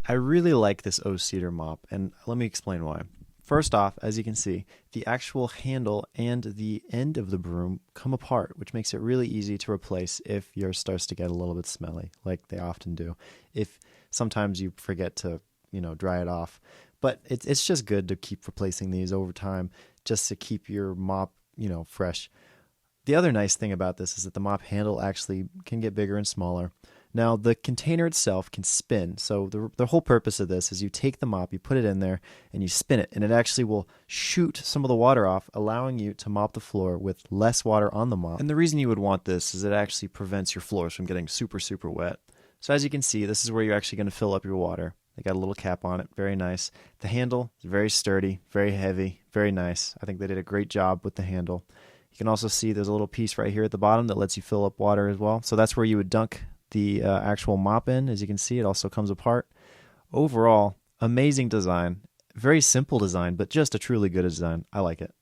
I really like this O-Cedar mop, and let me explain why. First off, as you can see, the actual handle and the end of the broom come apart, which makes it really easy to replace if yours starts to get a little bit smelly, like they often do. If sometimes you forget to, dry it off. But it's just good to keep replacing these over time just to keep your mop, fresh. The other nice thing about this is that the mop handle actually can get bigger and smaller. Now, the container itself can spin. So the whole purpose of this is you take the mop, you put it in there, and you spin it. And it actually will shoot some of the water off, allowing you to mop the floor with less water on the mop. And the reason you would want this is it actually prevents your floors from getting super, super wet. So as you can see, this is where you're actually going to fill up your water. They got a little cap on it. Very nice. The handle is very sturdy, very heavy, very nice. I think they did a great job with the handle. You can also see there's a little piece right here at the bottom that lets you fill up water as well. So that's where you would dunk the actual mop in. As you can see, it also comes apart. Overall, amazing design. Very simple design, but just a truly good design. I like it.